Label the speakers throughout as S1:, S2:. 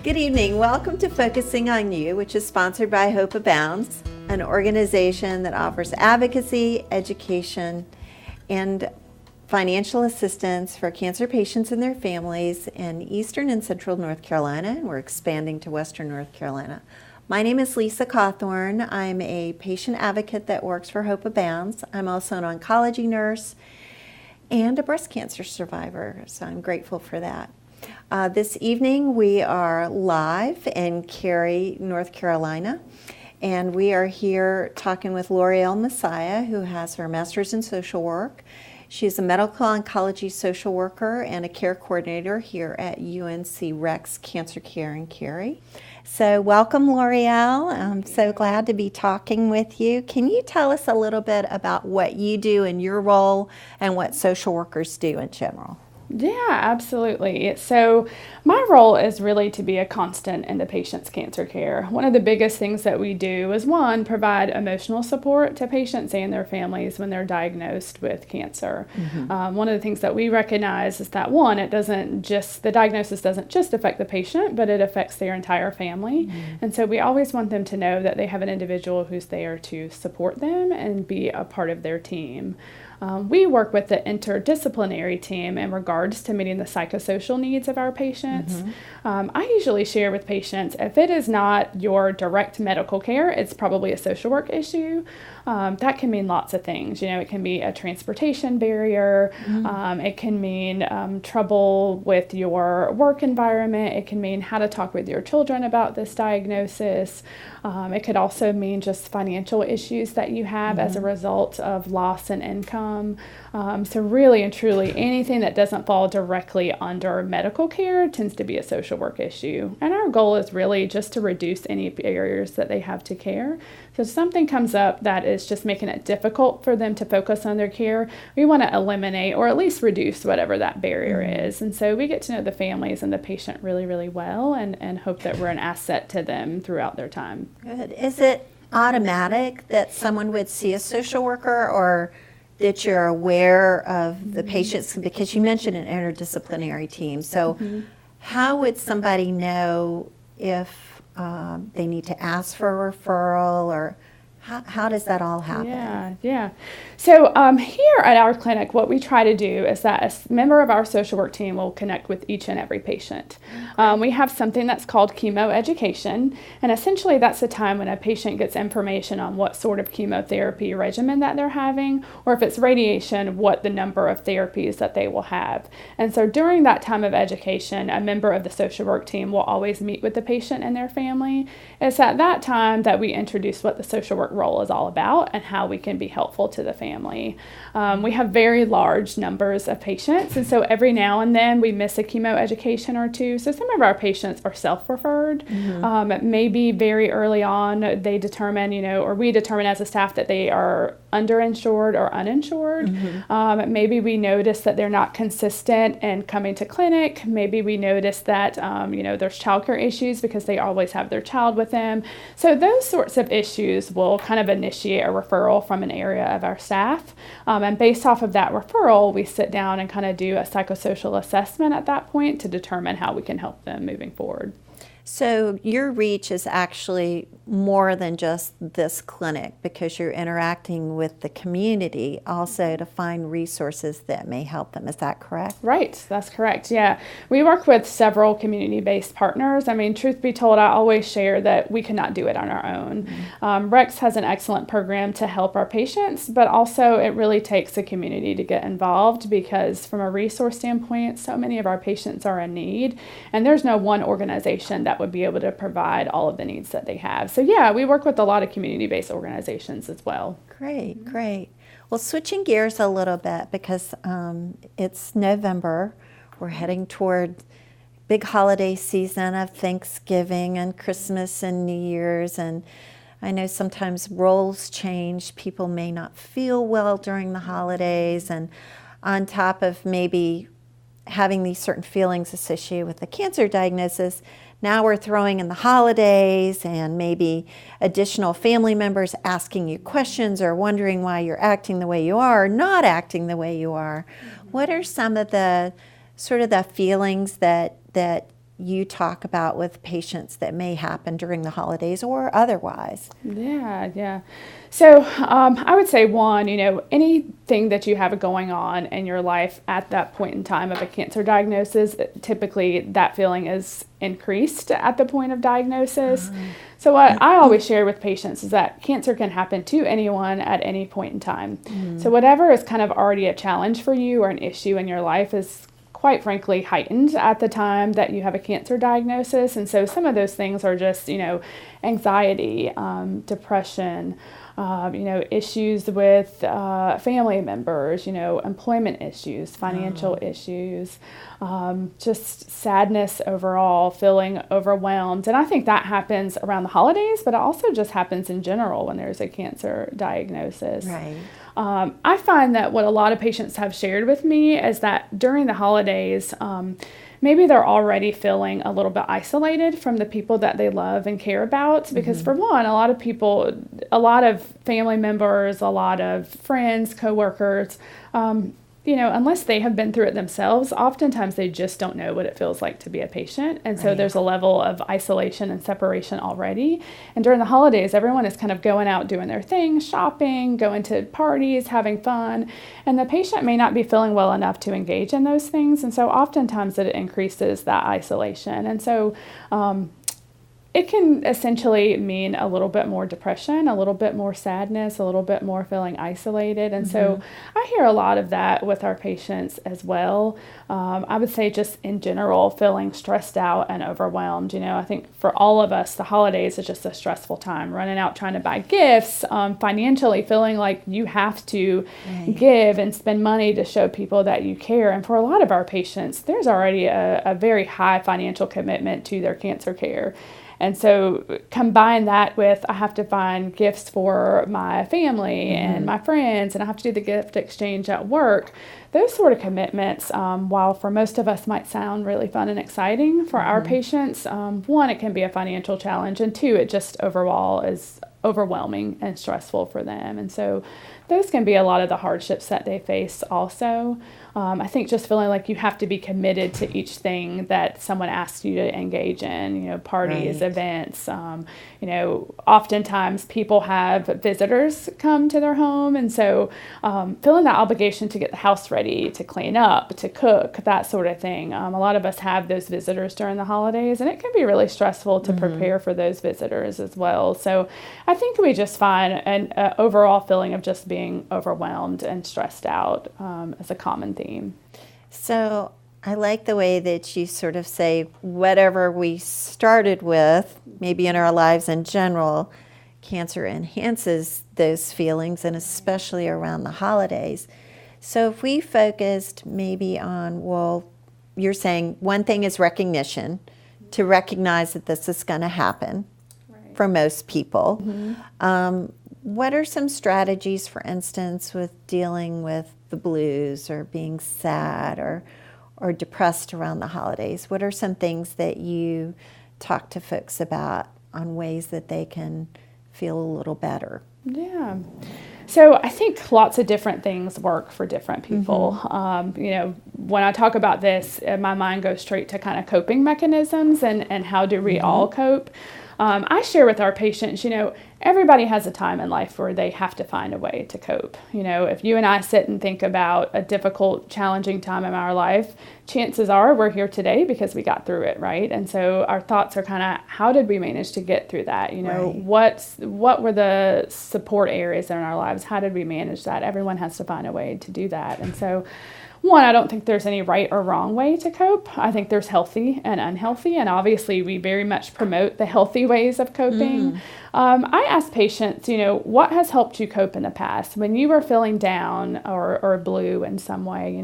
S1: Good evening. Welcome to Focusing on You, which is sponsored by Hope Abounds, an organization that offers advocacy, education, and financial assistance for cancer patients and their families in Eastern and Central North Carolina, and we're expanding to Western North Carolina. My name is Lisa Cawthorn. I'm a patient advocate that works for Hope Abounds. I'm also an oncology nurse and a breast cancer survivor, so I'm grateful for that. This evening we are live in Cary, North Carolina, and we are here talking with Loreal Messiah, who has her master's in social work. She's a medical oncology social worker and a care coordinator here at UNC REX Cancer Care in Cary. So welcome, Loreal. I'm so glad to be talking with you. Can you tell us a little bit about what you do in your role and what social workers do in general?
S2: Yeah, absolutely. So my role is really to be a constant in the patient's cancer care. One of the biggest things that we do is, one, provide emotional support to patients and their families when they're diagnosed with cancer. Mm-hmm. One of the things that we recognize is that, one, the diagnosis doesn't just affect the patient, but it affects their entire family. Mm-hmm. And so we always want them to know that they have an individual who's there to support them and be a part of their team. We work with the interdisciplinary team in regards to meeting the psychosocial needs of our patients. Mm-hmm. I usually share with patients, if it is not your direct medical care, it's probably a social work issue. That can mean lots of things. You know, it can be a transportation barrier. Mm-hmm. It can mean trouble with your work environment. It can mean how to talk with your children about this diagnosis. It could also mean just financial issues that you have mm-hmm. as a result of loss in income. So really and truly, anything that doesn't fall directly under medical care tends to be a social work issue. And our goal is really just to reduce any barriers that they have to care. So if something comes up that is just making it difficult for them to focus on their care, we want to eliminate or at least reduce whatever that barrier mm-hmm. is. And so we get to know the families and the patient really, really well and hope that we're an asset to them throughout their time.
S1: Good. Is it automatic that someone would see a social worker, or that you're aware of the patients? Because you mentioned an interdisciplinary team. So mm-hmm. how would somebody know if they need to ask for a referral, or how does that all happen?
S2: Yeah. So here at our clinic, what we try to do is that a member of our social work team will connect with each and every patient. We have something that's called chemo education, and essentially that's the time when a patient gets information on what sort of chemotherapy regimen that they're having, or if it's radiation, what the number of therapies that they will have. And so during that time of education, a member of the social work team will always meet with the patient and their family. It's at that time that we introduce what the social work role is all about and how we can be helpful to the family. We have very large numbers of patients, and so every now and then we miss a chemo education or two. So some of our patients are self-referred. Mm-hmm. Maybe very early on they determine, or we determine as a staff that they are underinsured or uninsured. Mm-hmm. Maybe we notice that they're not consistent in coming to clinic. Maybe we notice that there's childcare issues because they always have their child with them. So those sorts of issues will kind of initiate a referral from an area of our staff. And based off of that referral, we sit down and kind of do a psychosocial assessment at that point to determine how we can help them moving forward.
S1: So your reach is actually more than just this clinic, because you're interacting with the community also to find resources that may help them. Is that correct?
S2: Right, that's correct. Yeah, we work with several community-based partners. I mean, truth be told, I always share that we cannot do it on our own. Mm-hmm. REX has an excellent program to help our patients, but also it really takes the community to get involved, because from a resource standpoint, so many of our patients are in need, and there's no one organization that would be able to provide all of the needs that they have. So yeah, we work with a lot of community-based organizations as well.
S1: Great. Well, switching gears a little bit, because it's November. We're heading toward big holiday season of Thanksgiving and Christmas and New Year's, and I know sometimes roles change. People may not feel well during the holidays, and on top of maybe having these certain feelings associated with the cancer diagnosis, now we're throwing in the holidays and maybe additional family members asking you questions or wondering why you're acting the way you are or not acting the way you are. What are some of the sort of the feelings that you talk about with patients that may happen during the holidays or otherwise?
S2: Yeah. So I would say one, anything that you have going on in your life at that point in time of a cancer diagnosis, typically that feeling is increased at the point of diagnosis. So what I always share with patients is that cancer can happen to anyone at any point in time. So whatever is kind of already a challenge for you or an issue in your life is quite frankly heightened at the time that you have a cancer diagnosis. And so some of those things are just, anxiety, depression, issues with family members, employment issues, financial issues, just sadness overall, feeling overwhelmed. And I think that happens around the holidays, but it also just happens in general when there's a cancer diagnosis.
S1: Right.
S2: I find that what a lot of patients have shared with me is that during the holidays, maybe they're already feeling a little bit isolated from the people that they love and care about. Because for one, a lot of family members, a lot of friends, coworkers, unless they have been through it themselves, oftentimes they just don't know what it feels like to be a patient. And so there's a level of isolation and separation already. And during the holidays, everyone is kind of going out doing their thing, shopping, going to parties, having fun. And the patient may not be feeling well enough to engage in those things. And so oftentimes it increases that isolation. And so it can essentially mean a little bit more depression, a little bit more sadness, a little bit more feeling isolated. And so I hear a lot of that with our patients as well. I would say just in general, feeling stressed out and overwhelmed. I think for all of us, the holidays is just a stressful time, running out trying to buy gifts, financially feeling like you have to give and spend money to show people that you care. And for a lot of our patients, there's already a very high financial commitment to their cancer care. And so combine that with I have to find gifts for my family and my friends, and I have to do the gift exchange at work. Those sort of commitments, while for most of us might sound really fun and exciting, for our patients, one, it can be a financial challenge, and two, it just overall is overwhelming and stressful for them. And so those can be a lot of the hardships that they face also. I think just feeling like you have to be committed to each thing that someone asks you to engage in, parties, events. Oftentimes people have visitors come to their home. And so feeling that obligation to get the house ready, to clean up, to cook, that sort of thing. A lot of us have those visitors during the holidays, and it can be really stressful to prepare for those visitors as well. So I think we just find an overall feeling of just being overwhelmed and stressed out as a common theme.
S1: So I like the way that you sort of say whatever we started with, maybe in our lives in general, cancer enhances those feelings, and especially around the holidays. So if we focused maybe on, you're saying one thing is recognition, to recognize that this is going to happen for most people. What are some strategies, for instance, with dealing with the blues or being sad or depressed around the holidays? What are some things that you talk to folks about on ways that they can feel a little better?
S2: Yeah. So I think lots of different things work for different people. When I talk about this, my mind goes straight to kind of coping mechanisms and how do we all cope. I share with our patients, everybody has a time in life where they have to find a way to cope. If you and I sit and think about a difficult, challenging time in our life, chances are we're here today because we got through it, right? And so our thoughts are kind of, how did we manage to get through that? What were the support areas in our lives? How did we manage that? Everyone has to find a way to do that. And so one, I don't think there's any right or wrong way to cope. I think there's healthy and unhealthy, and obviously we very much promote the healthy ways of coping. I ask patients, what has helped you cope in the past? When you were feeling down or blue in some way,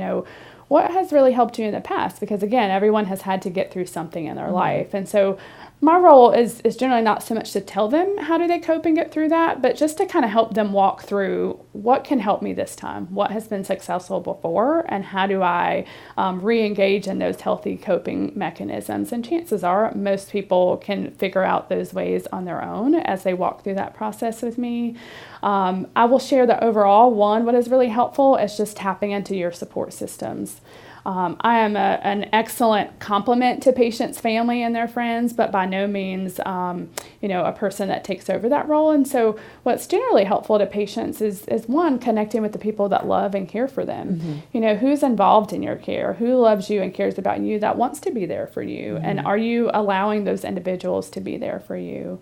S2: what has really helped you in the past? Because again, everyone has had to get through something in their life. And so my role is generally not so much to tell them how do they cope and get through that, but just to kind of help them walk through what can help me this time, what has been successful before, and how do I re-engage in those healthy coping mechanisms. And chances are most people can figure out those ways on their own as they walk through that process with me. I will share that overall, one, what is really helpful is just tapping into your support systems. I am an excellent complement to patients' family and their friends, but by no means, a person that takes over that role. And so what's generally helpful to patients is one, connecting with the people that love and care for them. Who's involved in your care, who loves you and cares about you, that wants to be there for you. And are you allowing those individuals to be there for you?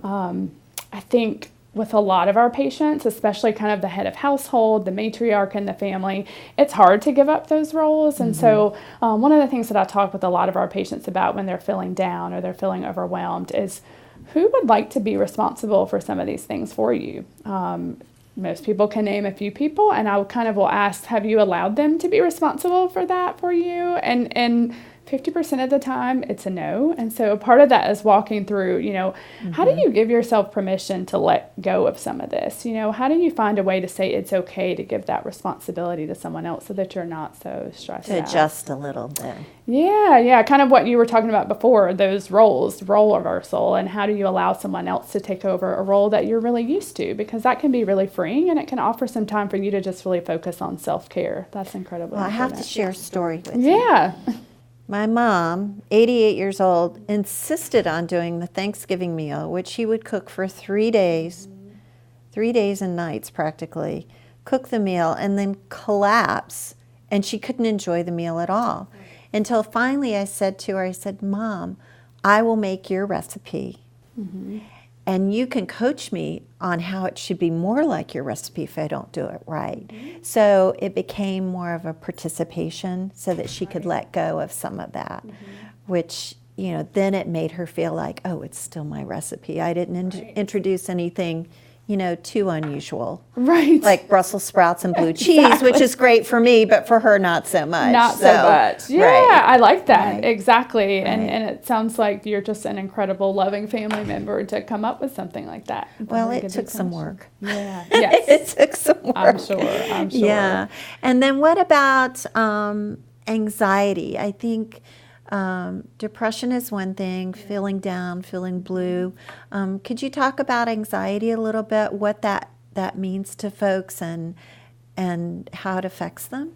S2: I think with a lot of our patients, especially kind of the head of household, the matriarch in the family, it's hard to give up those roles. And so one of the things that I talk with a lot of our patients about when they're feeling down or they're feeling overwhelmed is, who would like to be responsible for some of these things for you? Most people can name a few people, and I kind of will ask, have you allowed them to be responsible for that for you? And 50% of the time, it's a no. And so part of that is walking through, how do you give yourself permission to let go of some of this? How do you find a way to say it's okay to give that responsibility to someone else so that you're not so stressed out?
S1: To adjust a little bit.
S2: Yeah, kind of what you were talking about before, those roles, role reversal, and how do you allow someone else to take over a role that you're really used to? Because that can be really freeing, and it can offer some time for you to just really focus on self-care. That's incredibly important.
S1: I have to share a story with you.
S2: Yeah.
S1: My mom, 88 years old, insisted on doing the Thanksgiving meal, which she would cook for 3 days, 3 days and nights practically, cook the meal and then collapse, and she couldn't enjoy the meal at all. Until finally I said to her, Mom, I will make your recipe. And you can coach me on how it should be more like your recipe if I don't do it right. So it became more of a participation so that she could let go of some of that, which, then it made her feel like, oh, it's still my recipe. I didn't introduce anything, too unusual.
S2: Right.
S1: Like Brussels sprouts and blue cheese, which is great for me, but for her, not so much.
S2: Not so much. Yeah,
S1: right.
S2: I like that.
S1: Right.
S2: Exactly.
S1: Right.
S2: And it sounds like you're just an incredible, loving family member to come up with something like that.
S1: Well, it took some work.
S2: Yeah. Yes.
S1: It took some work.
S2: I'm sure.
S1: Yeah. And then what about anxiety? I think depression is one thing, feeling down, feeling blue. Could you talk about anxiety a little bit, what that means to folks and how it affects them?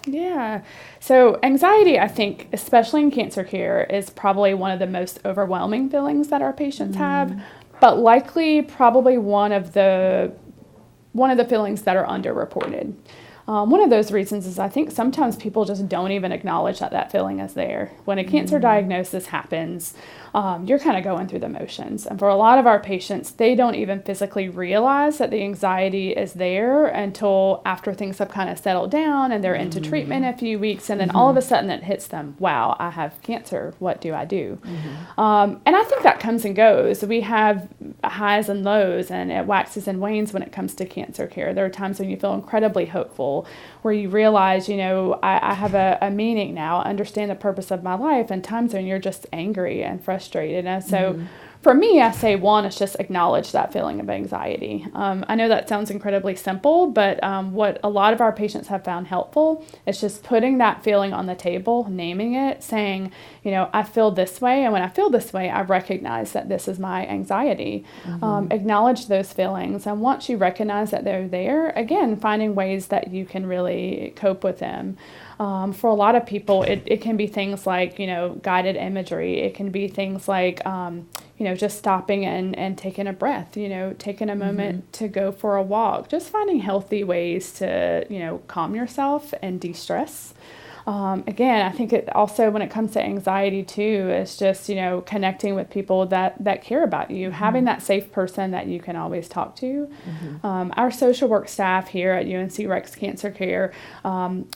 S2: Yeah. So anxiety, I think, especially in cancer care, is probably one of the most overwhelming feelings that our patients have, but likely probably one of the feelings that are underreported. One of those reasons is I think sometimes people just don't even acknowledge that feeling is there. When a cancer diagnosis happens, you're kind of going through the motions. And for a lot of our patients, they don't even physically realize that the anxiety is there until after things have kind of settled down and they're into treatment a few weeks. And then all of a sudden it hits them, wow, I have cancer. What do I do? And I think that comes and goes. We have highs and lows, and it waxes and wanes when it comes to cancer care. There are times when you feel incredibly hopeful, where you realize, I have a meaning now, understand the purpose of my life, and times when you're just angry and frustrated. And so for me, I say one is just acknowledge that feeling of anxiety. I know that sounds incredibly simple, but what a lot of our patients have found helpful is just putting that feeling on the table, naming it, saying, I feel this way, and when I feel this way, I recognize that this is my anxiety. Acknowledge those feelings, and once you recognize that they're there, again, finding ways that you can really cope with them. For a lot of people, it can be things like, guided imagery. It can be things like, just stopping and taking a breath, taking a moment to go for a walk, just finding healthy ways to, calm yourself and de-stress. Again, I think it also, when it comes to anxiety too, is just, connecting with people that care about you, having that safe person that you can always talk to. Our social work staff here at UNC REX Cancer Care,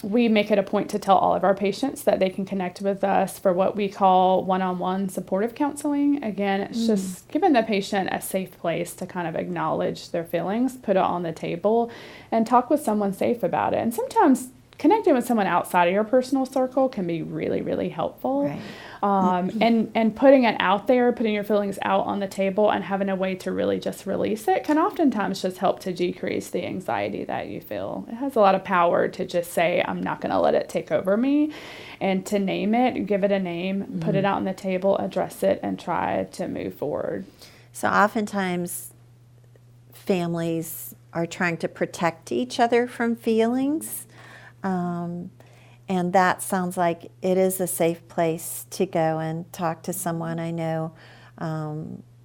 S2: we make it a point to tell all of our patients that they can connect with us for what we call one-on-one supportive counseling. Again, it's just giving the patient a safe place to kind of acknowledge their feelings, put it on the table, and talk with someone safe about it. And sometimes connecting with someone outside of your personal circle can be really, really helpful. Right. And putting it out there, putting your feelings out on the table and having a way to really just release it can oftentimes just help to decrease the anxiety that you feel. It has a lot of power to just say, I'm not going to let it take over me, and to name it, give it a name, put it out on the table, address it, and try to move forward.
S1: So oftentimes families are trying to protect each other from feelings. And that sounds like it is a safe place to go and talk to someone. I know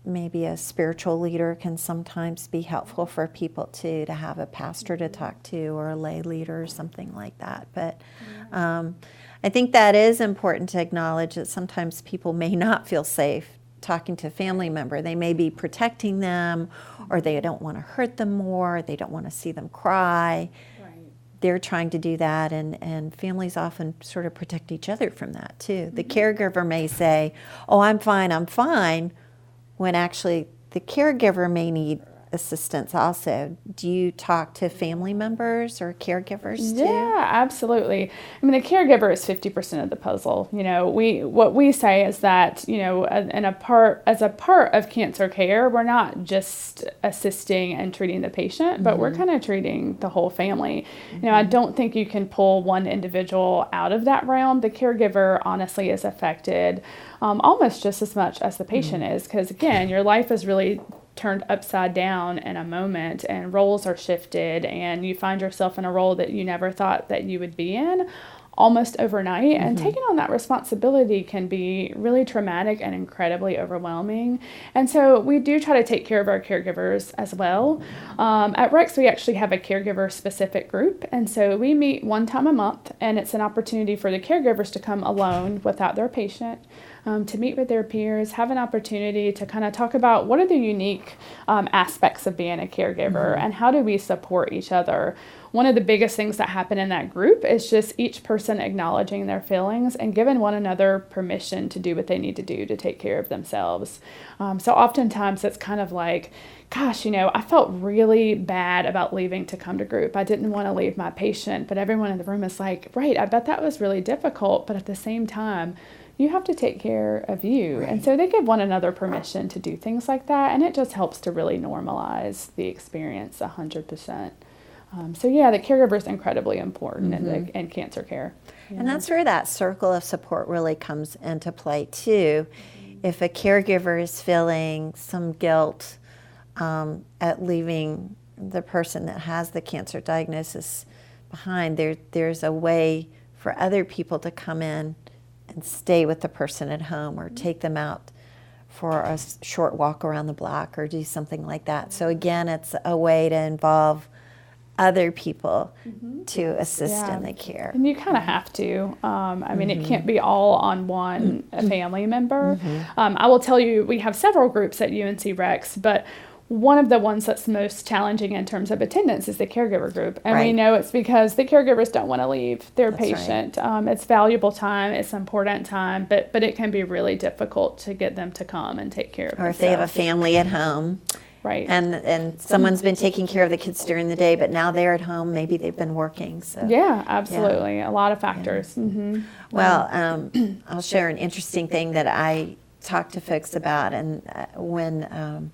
S1: maybe a spiritual leader can sometimes be helpful for people too, to have a pastor to talk to or a lay leader or something like that. But I think that is important to acknowledge that sometimes people may not feel safe talking to a family member. They may be protecting them, or they don't want to hurt them more, they don't want to see them cry. They're trying to do that, and families often sort of protect each other from that too. The caregiver may say, oh, I'm fine, when actually the caregiver may need assistance also. Do you talk to family members or caregivers too?
S2: Yeah, absolutely. I mean, the caregiver is 50% of the puzzle. What we say is that, as a part of cancer care, we're not just assisting and treating the patient, but we're kind of treating the whole family. I don't think you can pull one individual out of that realm. The caregiver honestly is affected almost just as much as the patient is, because again, your life is really turned upside down in a moment, and roles are shifted, and you find yourself in a role that you never thought that you would be in almost overnight. And taking on that responsibility can be really traumatic and incredibly overwhelming. And so we do try to take care of our caregivers as well. At REX, we actually have a caregiver specific group. And so we meet one time a month, and it's an opportunity for the caregivers to come alone without their patient, to meet with their peers, have an opportunity to kind of talk about what are the unique aspects of being a caregiver and how do we support each other. One of the biggest things that happen in that group is just each person acknowledging their feelings and giving one another permission to do what they need to do to take care of themselves. So oftentimes it's kind of like, gosh, I felt really bad about leaving to come to group. I didn't want to leave my patient, but everyone in the room is like, right, I bet that was really difficult, but at the same time, you have to take care of you. Right. And so they give one another permission to do things like that, and it just helps to really normalize the experience 100%. So yeah, the caregiver is incredibly important in cancer care.
S1: And that's where that circle of support really comes into play too. If a caregiver is feeling some guilt at leaving the person that has the cancer diagnosis behind, there's a way for other people to come in and stay with the person at home, or take them out for a short walk around the block, or do something like that. So again, it's a way to involve other people to assist in the care.
S2: And you kind of have to. I mean, it can't be all on one family member. I will tell you, we have several groups at UNC REX, but one of the ones that's most challenging in terms of attendance is the caregiver group. And we know it's because the caregivers don't want to leave their patient. It's valuable time, it's important time, but it can be really difficult to get them to come and take care of themselves.
S1: Or if they have a family at home.
S2: Right.
S1: And someone's been taking care of the kids during the day, but now they're at home, maybe they've been working. So
S2: yeah, absolutely. A lot of factors.
S1: Well, I'll share an interesting thing that I talk to folks about. And when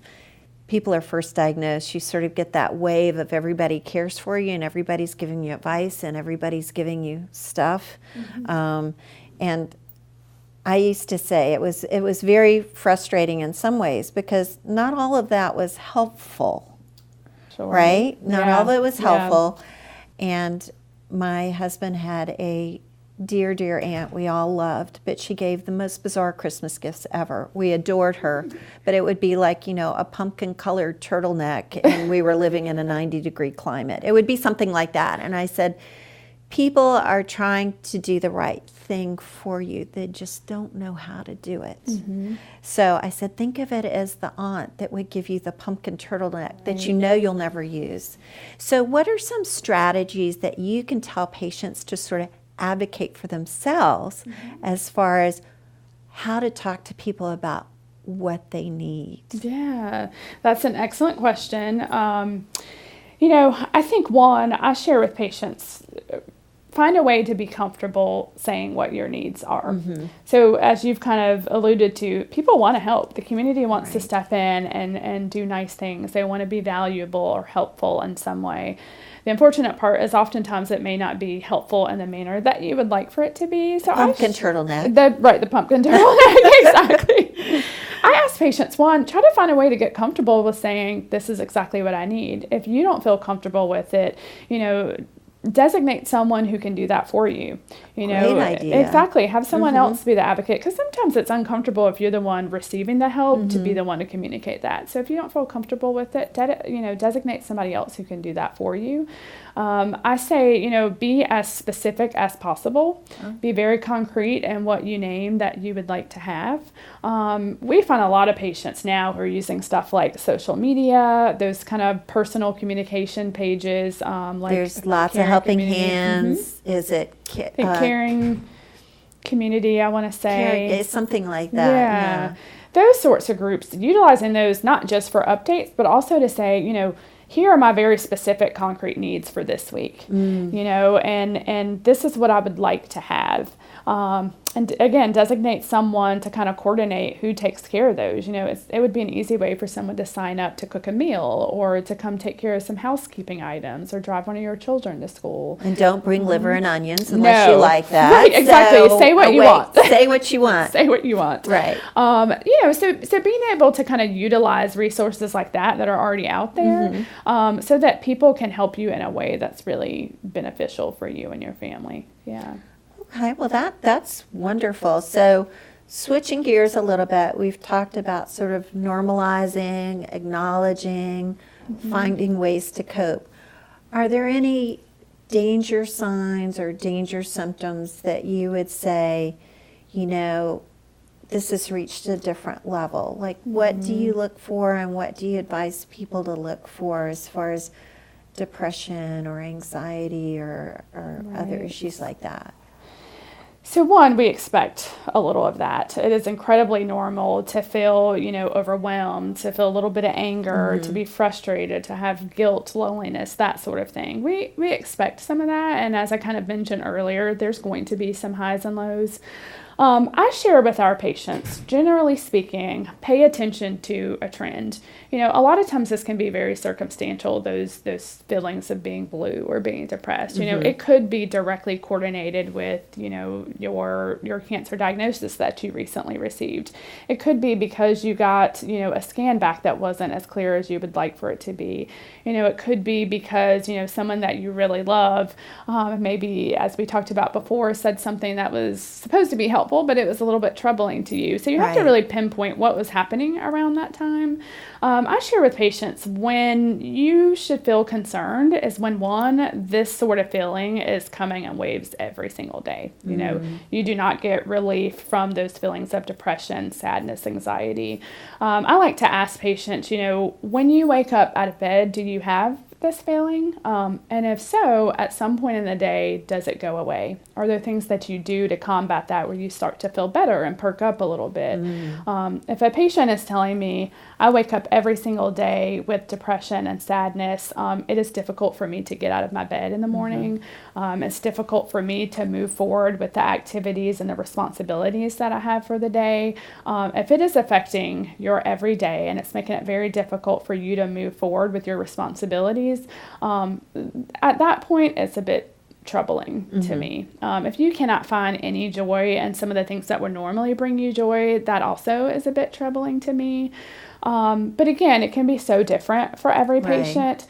S1: people are first diagnosed, you sort of get that wave of everybody cares for you, and everybody's giving you advice, and everybody's giving you stuff. And I used to say it was very frustrating in some ways, because not all of that was helpful, right? Not all of it was helpful. And my husband had a dear, dear aunt we all loved, but she gave the most bizarre Christmas gifts ever. We adored her, but it would be like, a pumpkin-colored turtleneck, and we were living in a 90-degree climate. It would be something like that. And I said, people are trying to do the right thing for you. They just don't know how to do it. So I said, think of it as the aunt that would give you the pumpkin turtleneck that you'll never use. So what are some strategies that you can tell patients to sort of advocate for themselves as far as how to talk to people about what they need?
S2: Yeah, that's an excellent question. I think I share with patients, find a way to be comfortable saying what your needs are. So as you've kind of alluded to, people want to help. The community wants to step in and do nice things. They want to be valuable or helpful in some way. The unfortunate part is oftentimes it may not be helpful in the manner that you would like for it to be. So
S1: pumpkin turtleneck.
S2: The pumpkin turtleneck, exactly. I ask patients, one, try to find a way to get comfortable with saying, this is exactly what I need. If you don't feel comfortable with it, designate someone who can do that for you. You know,
S1: Great idea.
S2: Exactly. Have someone else be the advocate, because sometimes it's uncomfortable if you're the one receiving the help to be the one to communicate that. So if you don't feel comfortable with it, designate somebody else who can do that for you. I say, be as specific as possible. Be very concrete in what you name that you would like to have. We find a lot of patients now who are using stuff like social media, those kind of personal communication pages.
S1: There's lots of helping hands. Is it
S2: caring community, I want to say.
S1: It's something like that.
S2: Yeah. Those sorts of groups, utilizing those not just for updates, but also to say, here are my very specific concrete needs for this week, and this is what I would like to have. And again, designate someone to kind of coordinate who takes care of those. It would be an easy way for someone to sign up to cook a meal, or to come take care of some housekeeping items, or drive one of your children to school.
S1: And don't bring liver and onions unless you like that.
S2: Right, exactly. Say what you want.
S1: Say what you want.
S2: Say what you want.
S1: Right.
S2: So being able to kind of utilize resources like that are already out there, so that people can help you in a way that's really beneficial for you and your family. Yeah.
S1: Okay, well that's wonderful. So switching gears a little bit, we've talked about sort of normalizing, acknowledging, finding ways to cope. Are there any danger signs or danger symptoms that you would say, this has reached a different level? Like, what do you look for, and what do you advise people to look for as far as depression or anxiety or other issues like that?
S2: So one, we expect a little of that. It is incredibly normal to feel, overwhelmed, to feel a little bit of anger, to be frustrated, to have guilt, loneliness, that sort of thing. We expect some of that, and as I kind of mentioned earlier, there's going to be some highs and lows. I share with our patients, generally speaking, pay attention to a trend. A lot of times this can be very circumstantial, those feelings of being blue or being depressed. It could be directly coordinated with, your cancer diagnosis that you recently received. It could be because you got, a scan back that wasn't as clear as you would like for it to be. It could be because, someone that you really love, maybe, as we talked about before, said something that was supposed to be helpful, but it was a little bit troubling to you. So you have to really pinpoint what was happening around that time. I share with patients, when you should feel concerned is when, one, this sort of feeling is coming in waves every single day. You do not get relief from those feelings of depression, sadness, anxiety. I like to ask patients, when you wake up out of bed, do you have this feeling? And if so, at some point in the day, does it go away? Are there things that you do to combat that where you start to feel better and perk up a little bit? If a patient is telling me, I wake up every single day with depression and sadness, it is difficult for me to get out of my bed in the morning. It's difficult for me to move forward with the activities and the responsibilities that I have for the day. If it is affecting your everyday and it's making it very difficult for you to move forward with your responsibilities, at that point, it's a bit troubling to me. If you cannot find any joy in some of the things that would normally bring you joy, that also is a bit troubling to me. But again, it can be so different for every patient.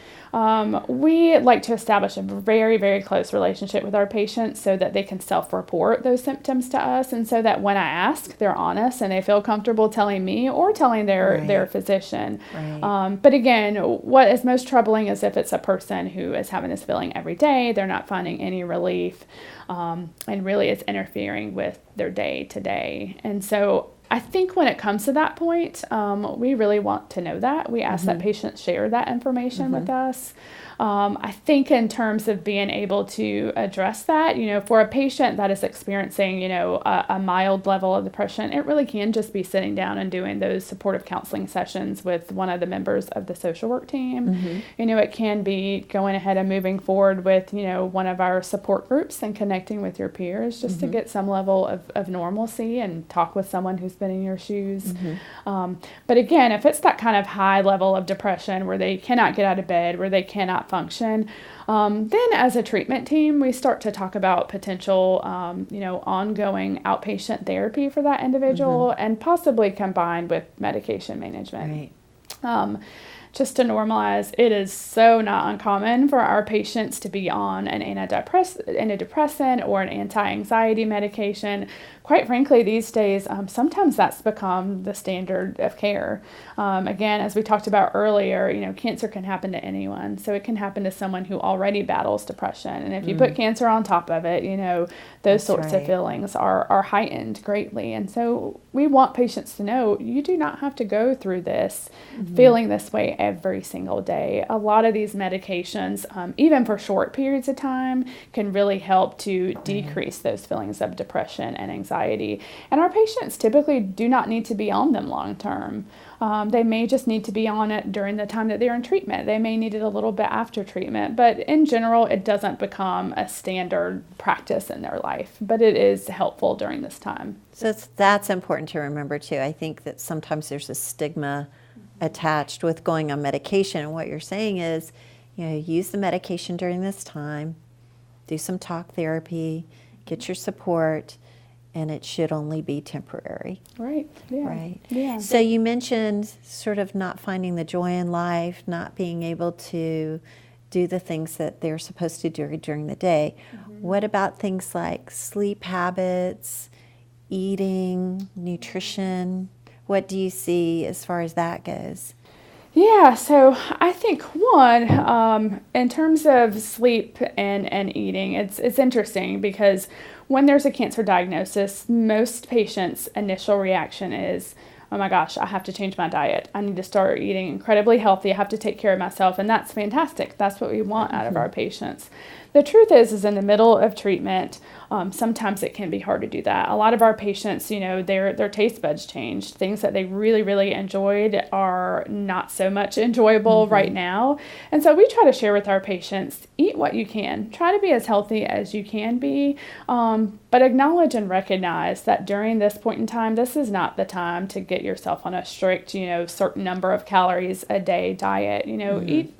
S2: We like to establish a very, very close relationship with our patients so that they can self-report those symptoms to us, and so that when I ask, they're honest and they feel comfortable telling me or telling their physician. But again, what is most troubling is if it's a person who is having this feeling every day, they're not finding any relief, and really it's interfering with their day to day. And so I think when it comes to that point, we really want to know that. We ask that patients share that information with us. I think in terms of being able to address that, for a patient that is experiencing, a mild level of depression, it really can just be sitting down and doing those supportive counseling sessions with one of the members of the social work team. It can be going ahead and moving forward with, one of our support groups and connecting with your peers just to get some level of normalcy and talk with someone who's been in your shoes. But again, if it's that kind of high level of depression where they cannot get out of bed, where they cannot function, then as a treatment team, we start to talk about potential, ongoing outpatient therapy for that individual and possibly combined with medication management. just to normalize, it is so not uncommon for our patients to be on an antidepressant or an anti-anxiety medication. Quite frankly, these days, sometimes that's become the standard of care. Again, as we talked about earlier, cancer can happen to anyone. So it can happen to someone who already battles depression. And if you put cancer on top of it, those
S1: That's
S2: sorts
S1: right.
S2: of feelings are heightened greatly. And so we want patients to know you do not have to go through this feeling this way every single day. A lot of these medications, even for short periods of time, can really help to decrease those feelings of depression and anxiety. And our patients typically do not need to be on them long term. They may just need to be on it during the time that they're in treatment. They may need it a little bit after treatment, but in general, it doesn't become a standard practice in their life, but it is helpful during this time.
S1: So that's important to remember too. I think that sometimes there's a stigma attached with going on medication. And what you're saying is, use the medication during this time, do some talk therapy, get your support, and it should only be temporary.
S2: Right. Yeah.
S1: Right.
S2: Yeah.
S1: So you mentioned sort of not finding the joy in life, not being able to do the things that they're supposed to do during the day. What about things like sleep habits, eating, nutrition? What do you see as far as that goes?
S2: Yeah, so I think one, in terms of sleep and eating, it's interesting because when there's a cancer diagnosis, most patients' initial reaction is, oh my gosh, I have to change my diet. I need to start eating incredibly healthy. I have to take care of myself. And that's fantastic. That's what we want out of our patients. The truth is in the middle of treatment, sometimes it can be hard to do that. A lot of our patients, their taste buds change. Things that they really, really enjoyed are not so much enjoyable right now. And so we try to share with our patients, eat what you can. Try to be as healthy as you can be, but acknowledge and recognize that during this point in time, this is not the time to get yourself on a strict, certain number of calories a day diet.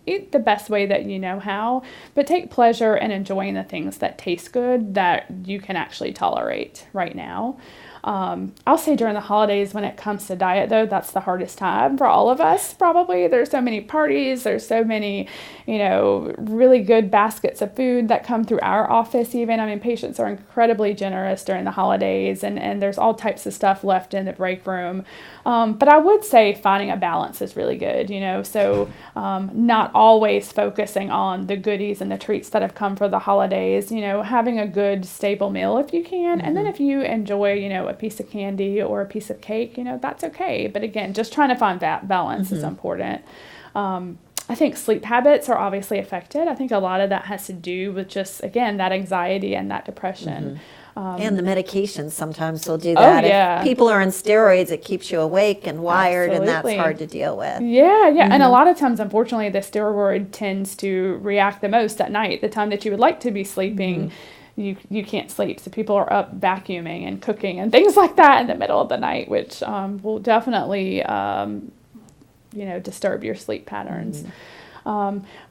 S2: Eat the best way that you know how, but take pleasure and enjoying the things that taste good that you can actually tolerate right now. I'll say during the holidays when it comes to diet, though, that's the hardest time for all of us, probably. There's so many parties. There's so many, really good baskets of food that come through our office even. I mean, patients are incredibly generous during the holidays, and there's all types of stuff left in the break room. But I would say finding a balance is really good, so not always focusing on the goodies and the treats that have come for the holidays, having a good staple meal if you can. And then if you enjoy, a piece of candy or a piece of cake, that's okay. But again, just trying to find that balance is important. I think sleep habits are obviously affected. I think a lot of that has to do with just, again, that anxiety and that depression.
S1: And the medications sometimes will do that.
S2: Oh, yeah.
S1: If people are on steroids, it keeps you awake and wired,
S2: Absolutely.
S1: and that's hard to deal with.
S2: Yeah. And a lot of times, unfortunately, the steroid tends to react the most at night, the time that you would like to be sleeping. You can't sleep. So people are up vacuuming and cooking and things like that in the middle of the night, which will definitely, disturb your sleep patterns.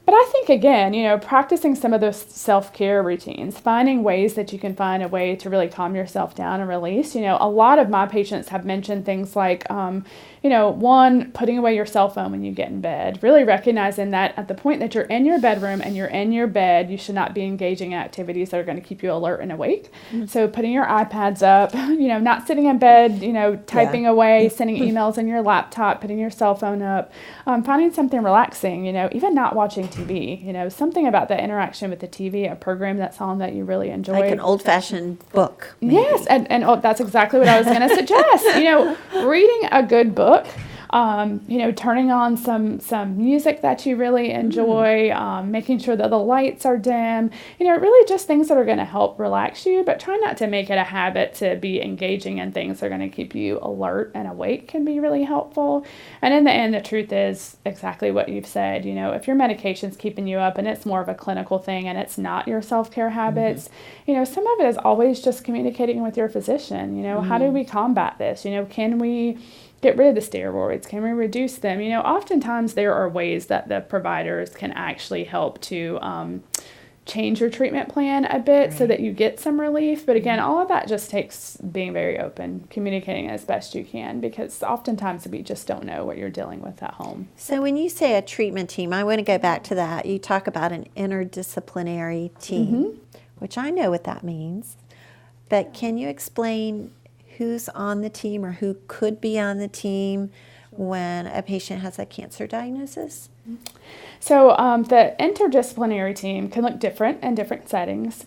S2: But I think, again, practicing some of those self-care routines, finding ways that you can find a way to really calm yourself down and release. A lot of my patients have mentioned things like, one, putting away your cell phone when you get in bed, really recognizing that at the point that you're in your bedroom and you're in your bed, you should not be engaging in activities that are going to keep you alert and awake. So putting your iPads up, not sitting in bed, typing away, sending emails on your laptop, putting your cell phone up, finding something relaxing, even not watching TV, something about the interaction with the TV, a program that's on that you really enjoy.
S1: Like an old-fashioned book. Maybe.
S2: Yes, and that's exactly what I was going to suggest. Reading a good book, turning on some music that you really enjoy, making sure that the lights are dim, really just things that are going to help relax you, but try not to make it a habit to be engaging in things that are going to keep you alert and awake can be really helpful. And in the end, the truth is exactly what you've said. If your medication's keeping you up and it's more of a clinical thing and it's not your self-care habits, some of it is always just communicating with your physician. How do we combat this? Can we get rid of the steroids? Can we reduce them? Oftentimes there are ways that the providers can actually help to change your treatment plan a bit so that you get some relief. But again, all of that just takes being very open, communicating as best you can, because oftentimes we just don't know what you're dealing with at home.
S1: So when you say a treatment team, I want to go back to that. You talk about an interdisciplinary team, which I know what that means. But can you explain who's on the team or who could be on the team when a patient has a cancer diagnosis?
S2: So the interdisciplinary team can look different in different settings.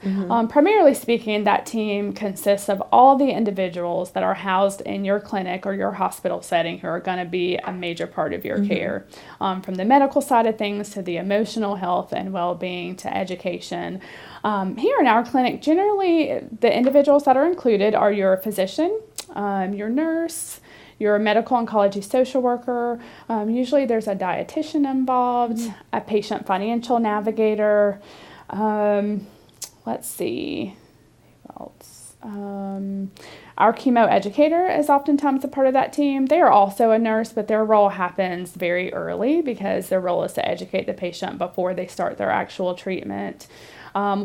S2: Primarily speaking, that team consists of all the individuals that are housed in your clinic or your hospital setting who are going to be a major part of your care, from the medical side of things to the emotional health and well-being to education. Here in our clinic, generally the individuals that are included are your physician, your nurse, your medical oncology social worker. Usually there's a dietitian involved, a patient financial navigator. Let's see, who else? Our chemo educator is oftentimes a part of that team. They are also a nurse, but their role happens very early because their role is to educate the patient before they start their actual treatment.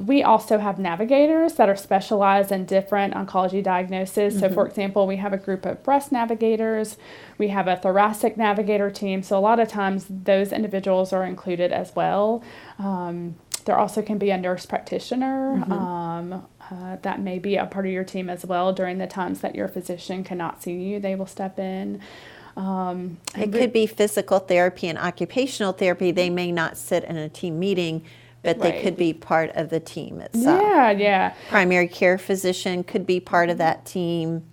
S2: We also have navigators that are specialized in different oncology diagnoses. So, for example, we have a group of breast navigators. We have a thoracic navigator team. So a lot of times those individuals are included as well. There also can be a nurse practitioner that may be a part of your team as well. During the times that your physician cannot see you, they will step in.
S1: It could be physical therapy and occupational therapy. They may not sit in a team meeting, but they could be part of the team itself.
S2: Yeah.
S1: Primary care physician could be part of that team,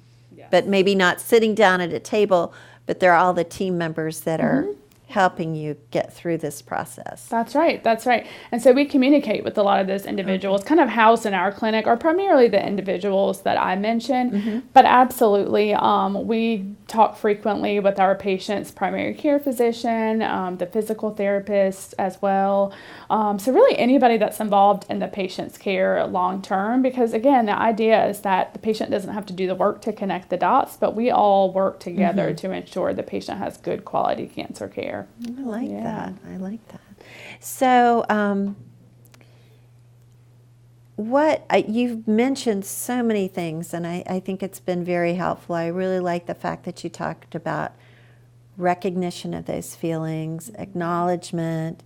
S1: but maybe not sitting down at a table, but they're all the team members that are helping you get through this process.
S2: That's right. And so we communicate with a lot of those individuals, kind of housed in our clinic, or primarily the individuals that I mentioned. But absolutely, we talk frequently with our patient's primary care physician, the physical therapist as well. So really anybody that's involved in the patient's care long term, because again, the idea is that the patient doesn't have to do the work to connect the dots, but we all work together to ensure the patient has good quality cancer care.
S1: I like that. So, you've mentioned so many things, and I think it's been very helpful. I really like the fact that you talked about recognition of those feelings, acknowledgement.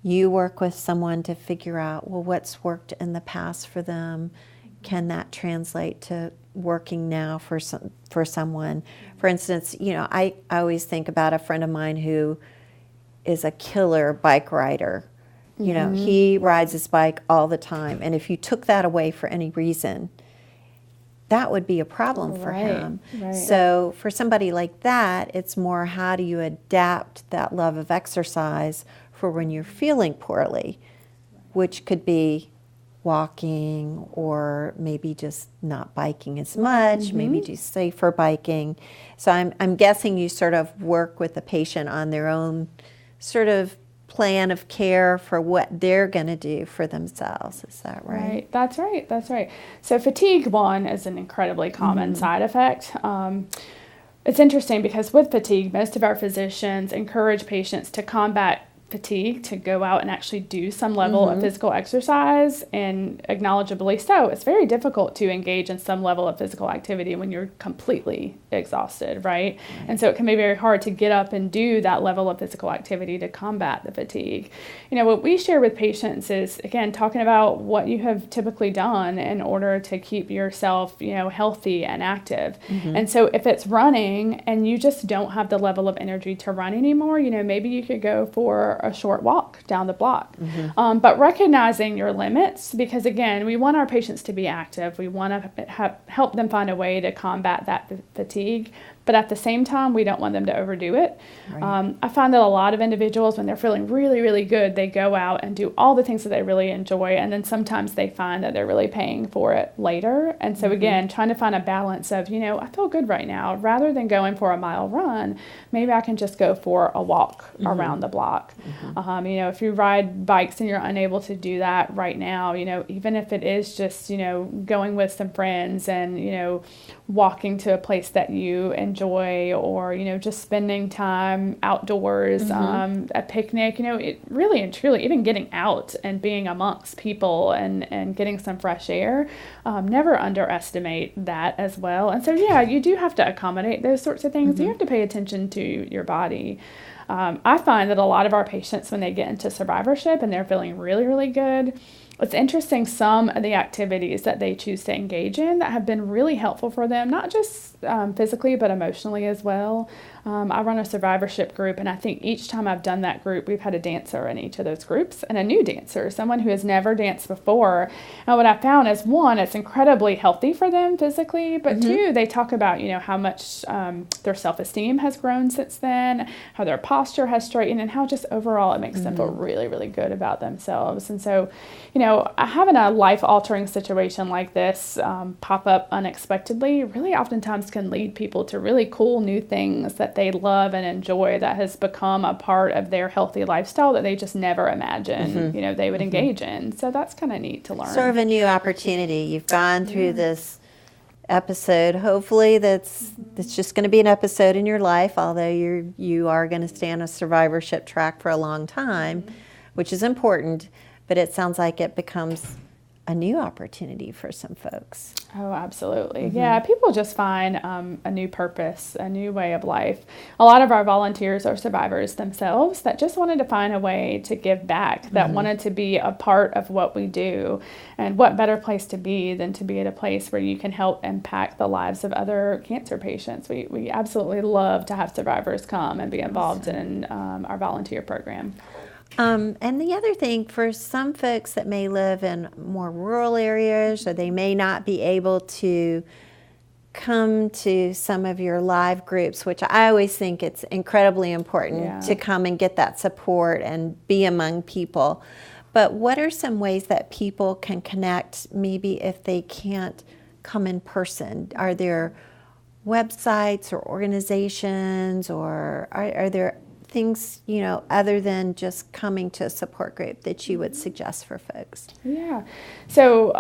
S1: You work with someone to figure out, well, what's worked in the past for them. Can that translate to working now for someone? For instance, I always think about a friend of mine who is a killer bike rider. He rides his bike all the time, and if you took that away for any reason, that would be a problem for him. So for somebody like that, it's more, how do you adapt that love of exercise for when you're feeling poorly, which could be walking, or maybe just not biking as much, maybe do safer biking. So I'm guessing you sort of work with the patient on their own sort of plan of care for what they're going to do for themselves. Is that right?
S2: That's right. So fatigue, one, is an incredibly common side effect. It's interesting because with fatigue, most of our physicians encourage patients to combat fatigue to go out and actually do some level of physical exercise, and acknowledgeably so, it's very difficult to engage in some level of physical activity when you're completely exhausted, right? And so it can be very hard to get up and do that level of physical activity to combat the fatigue. What we share with patients is, again, talking about what you have typically done in order to keep yourself, healthy and active. And so if it's running and you just don't have the level of energy to run anymore, maybe you could go for a short walk down the block. But recognizing your limits, because again, we want our patients to be active. We want to help them find a way to combat that fatigue. But at the same time, we don't want them to overdo it. I find that a lot of individuals, when they're feeling really, really good, they go out and do all the things that they really enjoy. And then sometimes they find that they're really paying for it later. And so again, trying to find a balance of, I feel good right now. Rather than going for a mile run, maybe I can just go for a walk around the block. If you ride bikes and you're unable to do that right now, even if it is just, going with some friends and, walking to a place that you enjoy, or, you know, just spending time outdoors, a picnic, you know, it really and truly, even getting out and being amongst people and getting some fresh air, never underestimate that as well. And so, yeah, you do have to accommodate those sorts of things. You have to pay attention to your body. I find that a lot of our patients, when they get into survivorship and they're feeling really, really good, it's interesting some of the activities that they choose to engage in that have been really helpful for them, not just physically, but emotionally as well. I run a survivorship group, and I think each time I've done that group, we've had a dancer in each of those groups, and a new dancer, someone who has never danced before. And what I found is, one, it's incredibly healthy for them physically, but two, they talk about, you know, how much their self-esteem has grown since then, how their posture has straightened, and how just overall it makes them feel really, really good about themselves. And so, you know, having a life-altering situation like this pop up unexpectedly really oftentimes can lead people to really cool new things that they love and enjoy, that has become a part of their healthy lifestyle that they just never imagined, you know, they would engage in. So that's kind of neat to learn.
S1: Sort of a new opportunity. You've gone through this episode. Hopefully that's just going to be an episode in your life, although you are going to stay on a survivorship track for a long time, which is important, but it sounds like it becomes a new opportunity for some folks.
S2: Oh, absolutely. Yeah, people just find a new purpose, a new way of life. A lot of our volunteers are survivors themselves that just wanted to find a way to give back, that wanted to be a part of what we do. And what better place to be than to be at a place where you can help impact the lives of other cancer patients. We absolutely love to have survivors come and be involved in our volunteer program.
S1: And the other thing, for some folks that may live in more rural areas, or they may not be able to come to some of your live groups, which I always think it's incredibly important to come and get that support and be among people. But what are some ways that people can connect, maybe if they can't come in person? Are there websites or organizations, or are there things, you know, other than just coming to a support group that you would suggest for folks?
S2: Yeah. So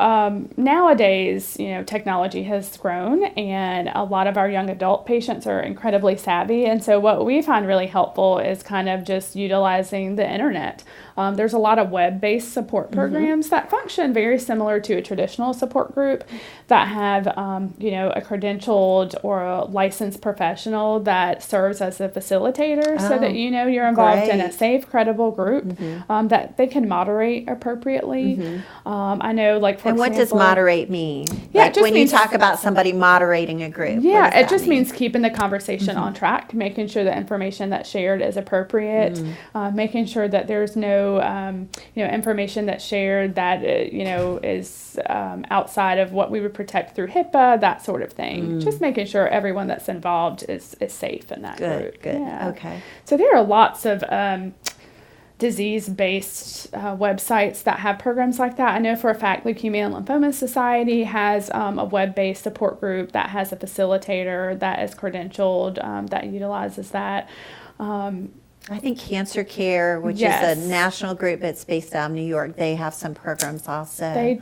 S2: nowadays, you know, technology has grown, and a lot of our young adult patients are incredibly savvy. And so what we find really helpful is kind of just utilizing the internet. There's a lot of web-based support programs that function very similar to a traditional support group, that have, you know, a credentialed or a licensed professional that serves as a facilitator, so that, you know, you're involved in a safe, credible group, that they can moderate appropriately. I know, like, for example,
S1: what does moderate mean?
S2: Yeah,
S1: like when you talk about somebody moderating a group.
S2: Yeah, it just means keeping the conversation on track, making sure the information that's shared is appropriate, making sure that there's no, you know, information that's shared that, you know, is outside of what we would protect through HIPAA, that sort of thing. Just making sure everyone that's involved is safe in that group.
S1: Good.
S2: Yeah.
S1: Okay.
S2: So there are lots of disease-based websites that have programs like that. I know for a fact Leukemia and Lymphoma Society has a web-based support group that has a facilitator that is credentialed, that utilizes that.
S1: I think Cancer Care, which is a national group that's based out of New York, they have some programs also.
S2: They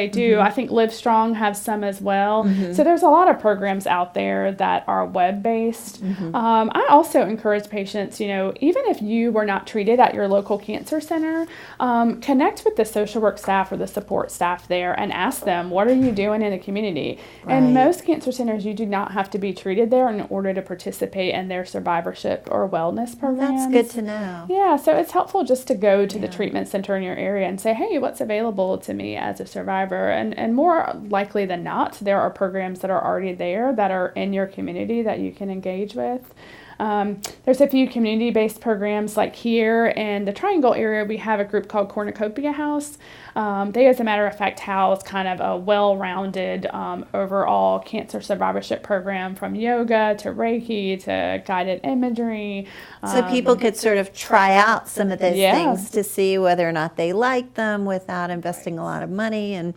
S2: do. I think Livestrong has some as well. So there's a lot of programs out there that are web-based. I also encourage patients, you know, even if you were not treated at your local cancer center, connect with the social work staff or the support staff there and ask them, what are you doing in the community? And most cancer centers, you do not have to be treated there in order to participate in their survivorship or wellness programs.
S1: That's good to know.
S2: Yeah, so it's helpful just to go to the treatment center in your area and say, hey, what's available to me as a survivor? And more likely than not, there are programs that are already there that are in your community that you can engage with. There's a few community-based programs, like here in the Triangle area, we have a group called Cornucopia House. They, as a matter of fact, house kind of a well-rounded overall cancer survivorship program, from yoga to Reiki to guided imagery.
S1: So people could sort of try out some of those things to see whether or not they like them without investing a lot of money, and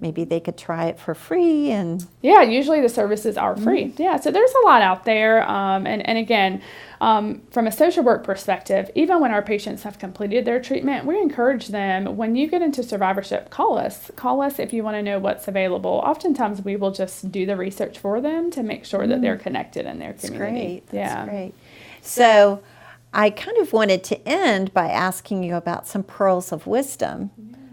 S1: maybe they could try it for free. And
S2: yeah, usually the services are free. Yeah, so there's a lot out there. And again, From a social work perspective, even when our patients have completed their treatment, we encourage them, when you get into survivorship, call us. Call us if you want to know what's available. Oftentimes we will just do the research for them to make sure that they're connected in their community.
S1: That's great. So I kind of wanted to end by asking you about some pearls of wisdom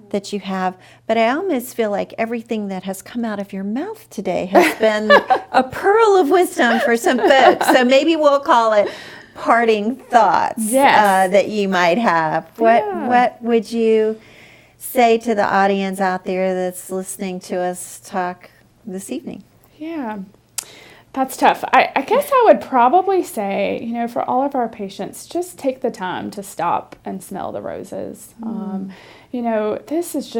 S1: that you have, but I almost feel like everything that has come out of your mouth today has been a pearl of wisdom for some folks. So maybe we'll call it parting thoughts that you might have. What would you say to the audience out there that's listening to us talk this evening?
S2: Yeah. That's tough. I guess I would probably say, for all of our patients, just take the time to stop and smell the roses. This is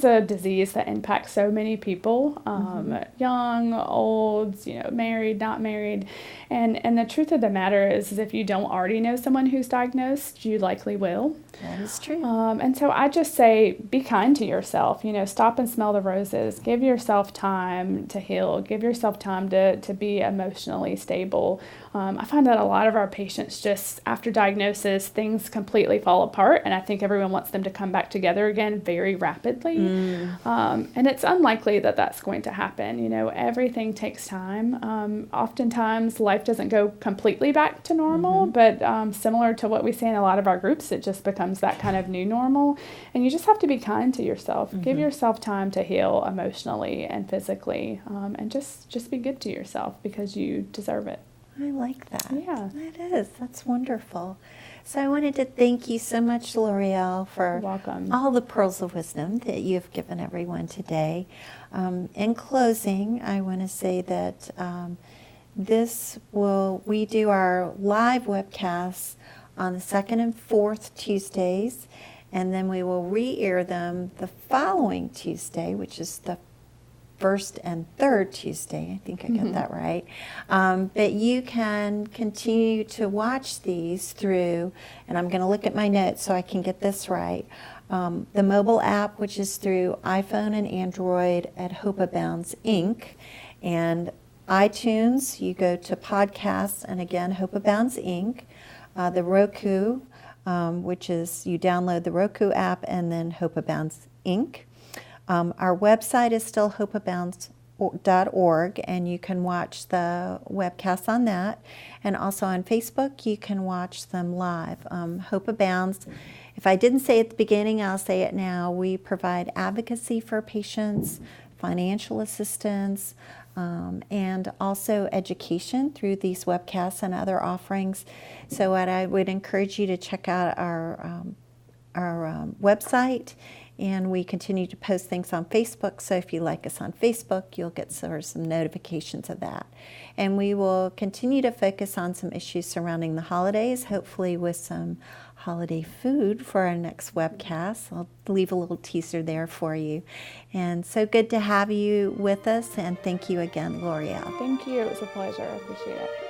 S2: a disease that impacts so many people, young, old, married, not married. And the truth of the matter is if you don't already know someone who's diagnosed, you likely will.
S1: That is true.
S2: And so I just say, be kind to yourself, stop and smell the roses, give yourself time to heal, give yourself time to be emotionally stable. I find that a lot of our patients just, after diagnosis, things completely fall apart, and I think everyone wants them to come back together again very rapidly. And it's unlikely that that's going to happen. Everything takes time. Oftentimes, life doesn't go completely back to normal, but similar to what we see in a lot of our groups, it just becomes that kind of new normal. And you just have to be kind to yourself. Give yourself time to heal emotionally and physically, and just be good to yourself because you deserve it.
S1: I like that.
S2: Yeah.
S1: It is. That's wonderful. So I wanted to thank you so much, Loreal, for all the pearls of wisdom that you've given everyone today. In closing, I want to say that we do our live webcasts on the second and fourth Tuesdays, and then we will re-air them the following Tuesday, which is the first and third Tuesday. I think I got that right. But you can continue to watch these through, and I'm going to look at my notes so I can get this right, the mobile app, which is through iPhone and Android at Hope Abounds Inc. And iTunes, you go to podcasts, and again, Hope Abounds Inc. The Roku, which is you download the Roku app and then Hope Abounds Inc. Our website is still hopeabounds.org, and you can watch the webcasts on that. And also on Facebook, you can watch them live. Hope Abounds, if I didn't say it at the beginning, I'll say it now. We provide advocacy for patients, financial assistance, and also education through these webcasts and other offerings. So what I would encourage you to check out our website. And we continue to post things on Facebook, so if you like us on Facebook, you'll get some notifications of that. And we will continue to focus on some issues surrounding the holidays, hopefully with some holiday food for our next webcast. I'll leave a little teaser there for you. And so good to have you with us, and thank you again, Loreal.
S2: Thank you. It was a pleasure. I appreciate it.